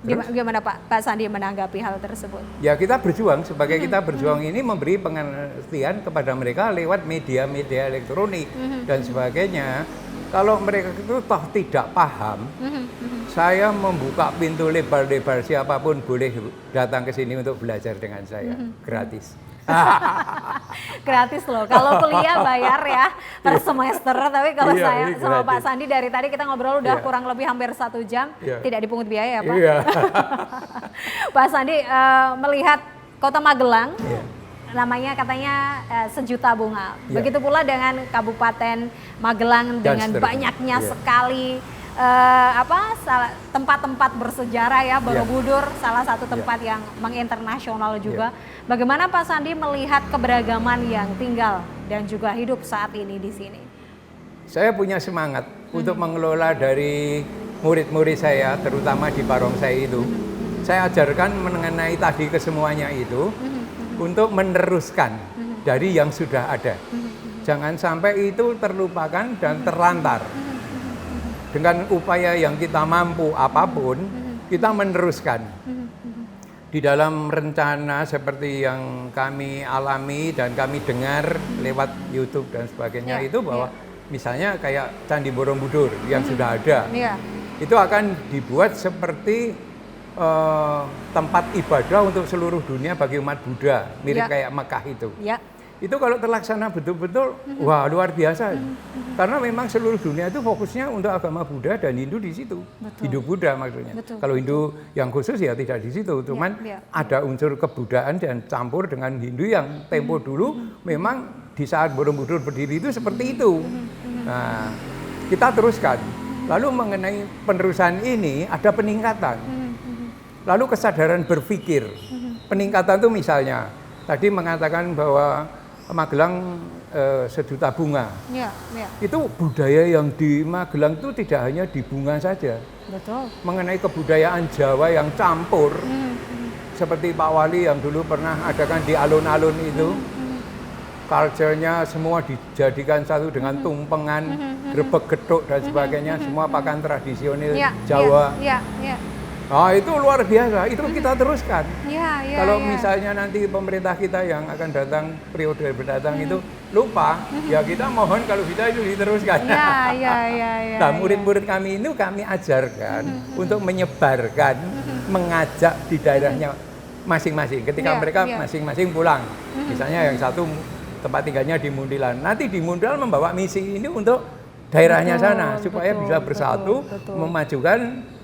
Gimana Pak Sandi menanggapi hal tersebut? Ya kita berjuang, sebagai kita berjuang ini memberi pengertian kepada mereka lewat media-media elektronik dan sebagainya. kalau mereka itu toh tidak paham, saya membuka pintu lebar-lebar, siapapun boleh datang ke sini untuk belajar dengan saya, gratis. Gratis loh. Kalau kuliah bayar ya per semester, tapi kalau Iya, saya ini sama Pak gratis. Sandi dari tadi kita ngobrol udah Iya. kurang lebih hampir 1 jam, Iya. tidak dipungut biaya ya Pak. Iya. Pak Sandi melihat Kota Magelang, Iya. namanya katanya sejuta bunga. Iya. Begitu pula dengan Kabupaten Magelang Dan dengan seterusnya. banyaknya Iya. sekali tempat-tempat bersejarah ya, Borobudur salah satu tempat yang menginternasional juga. Bagaimana Pak Sandi melihat keberagaman yang tinggal dan juga hidup saat ini di sini? Saya punya semangat untuk mengelola dari murid-murid saya, terutama di barongsai itu. Saya ajarkan mengenai tadi kesemuanya itu untuk meneruskan dari yang sudah ada. Jangan sampai itu terlupakan dan terlantar. Dengan upaya yang kita mampu apapun, kita meneruskan. Di dalam rencana seperti yang kami alami dan kami dengar lewat YouTube dan sebagainya Ya, itu bahwa misalnya kayak Candi Borobudur yang sudah ada, Iya. itu akan dibuat seperti tempat ibadah untuk seluruh dunia bagi umat Buddha, mirip Ya. kayak Mekah itu. Ya. Itu kalau terlaksana betul-betul, wah luar biasa. Karena memang seluruh dunia itu fokusnya untuk agama Buddha dan Hindu di situ. Betul. Hindu Buddha maksudnya. Betul, Kalau Hindu yang khusus ya tidak di situ. Cuman ya. ada unsur kebudayaan dan campur dengan Hindu yang tempo dulu memang di saat Borobudur berdiri itu seperti itu. Nah, kita teruskan. Lalu mengenai penerusan ini ada peningkatan. Lalu kesadaran berpikir. Peningkatan itu misalnya tadi mengatakan bahwa Magelang sejuta bunga. Ya, ya. Itu budaya yang di Magelang itu tidak hanya di bunga saja. Betul. Mengenai kebudayaan Jawa yang campur, seperti Pak Wali yang dulu pernah adakan di alun-alun itu, culture-nya semua dijadikan satu dengan tumpengan, grebek getuk dan sebagainya, semua pakan tradisional Ya, Jawa. Ya, ya. Nah, itu luar biasa, itu kita teruskan. Ya, ya. Kalau ya. misalnya nanti pemerintah kita yang akan datang, periode berdatang itu lupa, ya kita mohon kalau bisa itu diteruskan. Ya, ya, ya, ya. Nah, murid-murid kami itu kami ajarkan untuk menyebarkan, mengajak di daerahnya masing-masing. Ketika Ya, mereka ya. masing-masing pulang, misalnya yang satu tempat tinggalnya di Mundilan, nanti di Mundilan membawa misi ini untuk daerahnya Betul, sana supaya betul, bisa bersatu, betul. memajukan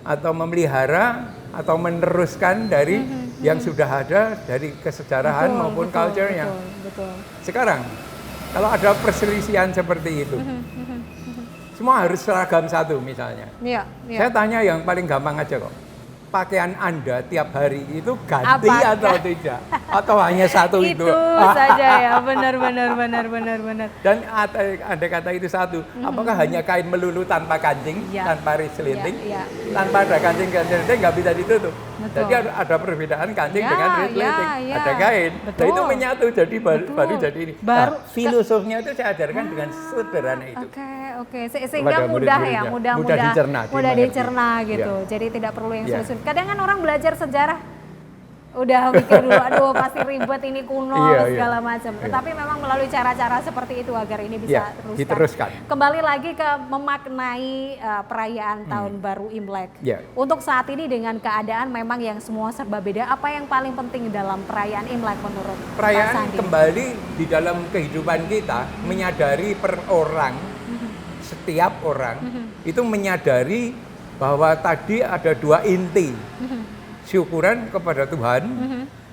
atau memelihara atau meneruskan dari yang sudah ada dari kesejarahan Betul, maupun betul, culture-nya. Betul, betul. Sekarang kalau ada perselisihan seperti itu, semua harus seragam satu misalnya. Iya, iya. Saya tanya yang paling gampang aja kok. Pakaian Anda tiap hari itu ganti Apakah? atau tidak? Atau hanya satu itu? saja ya, benar. Dan ada kata itu satu, apakah hanya kain melulu tanpa kancing, Ya. tanpa resleting, Ya, tanpa ada kancing-kancing nggak bisa ditutup. Betul. Jadi ada perbedaan kancing Ya, dengan resleting, ya. ada kain. Betul. Nah itu menyatu jadi baru Betul. jadi ini. Baru- Nah, filosofnya itu saya ajarkan dengan sederhana itu. Oke. Sehingga Kepada mudah ya, murid-muridnya. mudah Mudah dicerna, mudah dimengerti. dicerna gitu. Ya. Jadi tidak perlu yang Ya. sulit. Kadang kan orang belajar sejarah udah mikir dulu, aduh pasti ribet ini kuno Iya, segala iya. macam. Iya. Tetapi memang melalui cara-cara seperti itu agar ini bisa Iya, diteruskan. Kembali lagi ke memaknai perayaan Tahun Baru Imlek. Iya. Untuk saat ini dengan keadaan memang yang semua serba beda, apa yang paling penting dalam perayaan Imlek menurut Pak Perayaan Sandi? kembali di dalam kehidupan kita menyadari per orang, setiap orang itu menyadari bahwa tadi ada dua inti. Syukuran kepada Tuhan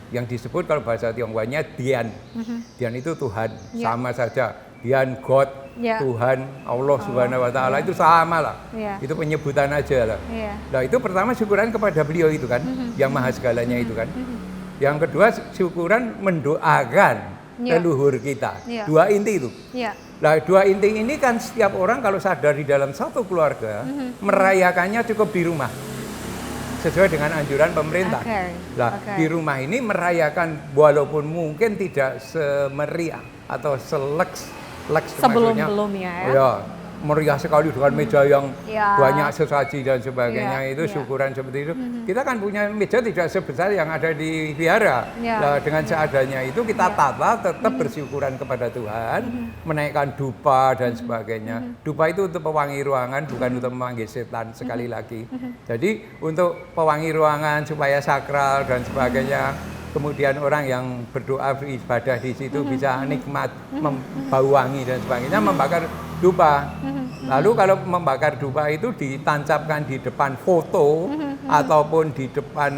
yang disebut kalau bahasa Tionghoanya Dian. Dian itu Tuhan, Ya. sama saja. Dian God, Ya. Tuhan, Allah Subhanahu wa taala itu sama lah. Ya. Itu penyebutan aja lah. Iya. Nah, itu pertama syukuran kepada beliau itu kan, yang maha segalanya itu kan. Yang kedua syukuran mendoakan Ya. leluhur kita. Ya. Dua inti itu. Iya. Nah, dua inti ini kan setiap orang kalau sadar di dalam satu keluarga merayakannya cukup di rumah. Sesuai dengan anjuran pemerintah. Oke, Nah, oke. di rumah ini merayakan walaupun mungkin tidak semeriah atau seleks maksudnya. Sebelum-belumnya ya. Ya. meriah sekali dengan meja yang Ya. banyak sesaji dan sebagainya, Ya, itu ya. syukuran seperti itu. Kita kan punya meja tidak sebesar yang ada di vihara. Ya. Nah, dengan seadanya itu kita tata tetap bersyukuran kepada Tuhan, menaikkan dupa dan sebagainya. Dupa itu untuk pewangi ruangan, bukan untuk memanggil setan sekali lagi. Jadi untuk pewangi ruangan supaya sakral dan sebagainya. Kemudian orang yang berdoa beribadah di situ bisa nikmat, bau wangi dan sebagainya, membakar dupa. Lalu kalau membakar dupa itu ditancapkan di depan foto ataupun di depan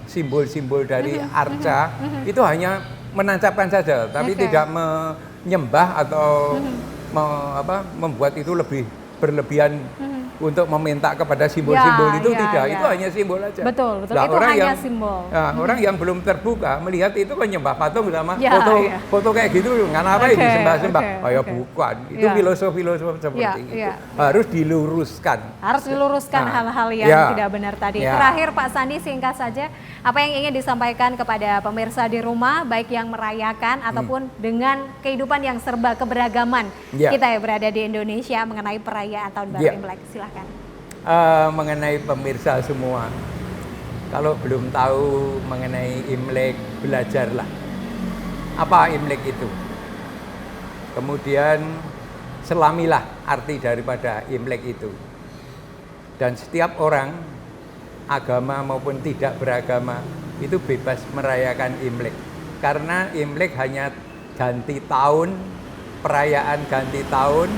simbol-simbol dari arca, itu hanya menancapkan saja, tapi Oke. tidak menyembah atau membuat itu lebih berlebihan untuk meminta kepada simbol-simbol itu tidak, itu hanya simbol aja. Betul, betul. Nah, Itu orang hanya yang, simbol. Nah, orang yang belum terbuka melihat itu kan nyembah patung sama Ya, foto ya. foto kayak gitu, nggak apa Oke, disembah-sembah. oke, Ya oke. bukan, itu Ya. filosofi seperti Ya, itu ya. harus diluruskan. Harus diluruskan Nah, hal-hal yang ya. tidak benar tadi. Ya. Terakhir Pak Sandi, singkat saja, apa yang ingin disampaikan kepada pemirsa di rumah, baik yang merayakan ataupun dengan kehidupan yang serba keberagaman Ya. kita yang berada di Indonesia mengenai perayaan Tahun Baru Ya. Imlek. Silahkan. Mengenai pemirsa semua, kalau belum tahu mengenai Imlek, belajarlah apa Imlek itu. Kemudian selamilah arti daripada Imlek itu. Dan setiap orang, agama maupun tidak beragama, itu bebas merayakan Imlek. Karena Imlek hanya ganti tahun, perayaan ganti tahun,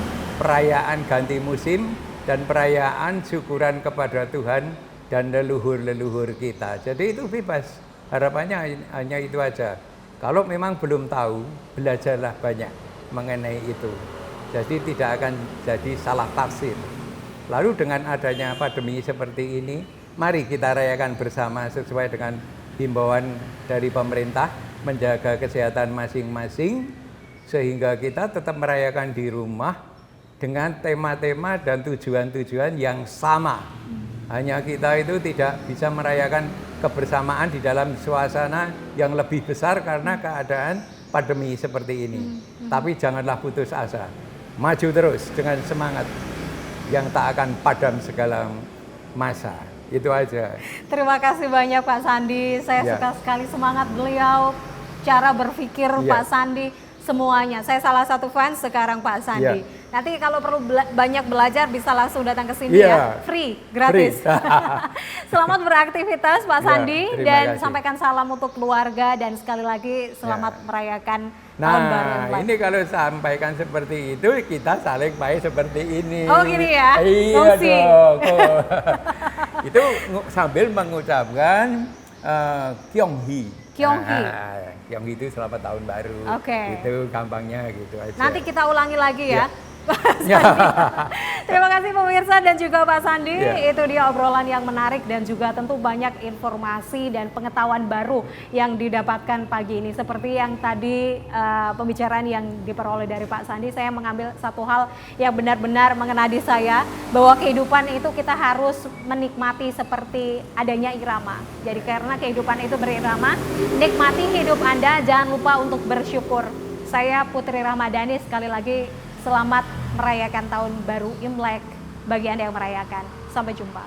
perayaan ganti musim, dan perayaan syukuran kepada Tuhan dan leluhur-leluhur kita. Jadi itu bebas. Harapannya hanya itu aja. Kalau memang belum tahu, belajarlah banyak mengenai itu. Jadi tidak akan jadi salah tafsir. Lalu dengan adanya pandemi seperti ini, mari kita rayakan bersama sesuai dengan himbauan dari pemerintah, menjaga kesehatan masing-masing, sehingga kita tetap merayakan di rumah dengan tema-tema dan tujuan-tujuan yang sama. Hanya kita itu tidak bisa merayakan kebersamaan di dalam suasana yang lebih besar karena keadaan pandemi seperti ini. Tapi janganlah putus asa. Maju terus dengan semangat yang tak akan padam segala masa. Itu aja. Terima kasih banyak Pak Sandi. Saya Ya. suka sekali semangat beliau, cara berpikir Ya. Pak Sandi, semuanya. Saya salah satu fans sekarang Pak Sandi. Ya. Nanti kalau perlu banyak belajar bisa langsung datang ke sini ya. Ya. Free, gratis. Free. Selamat beraktivitas Pak Ya, Sandi terima dan kasih. sampaikan salam untuk keluarga dan sekali lagi selamat Ya. merayakan Tahun Baru Nah, Imlek. ini kalau sampaikan seperti itu, kita saling baik seperti ini. Oh, gini ya? Iya Kongsi. dong. Itu sambil mengucapkan Kyonghi. Kyonghi. Kyonghi itu selamat tahun baru. Oke. Itu gampangnya gitu aja. Nanti kita ulangi lagi ya. Ya. Terima kasih pemirsa dan juga Pak Sandi. Ya. Itu dia obrolan yang menarik dan juga tentu banyak informasi dan pengetahuan baru yang didapatkan pagi ini. Seperti yang tadi pembicaraan yang diperoleh dari Pak Sandi, saya mengambil satu hal yang benar-benar mengena di saya, bahwa kehidupan itu kita harus menikmati seperti adanya irama. Jadi karena kehidupan itu berirama, nikmati hidup Anda, jangan lupa untuk bersyukur. Saya Putri Ramadhani, sekali lagi selamat merayakan Tahun Baru Imlek bagi Anda yang merayakan. Sampai jumpa.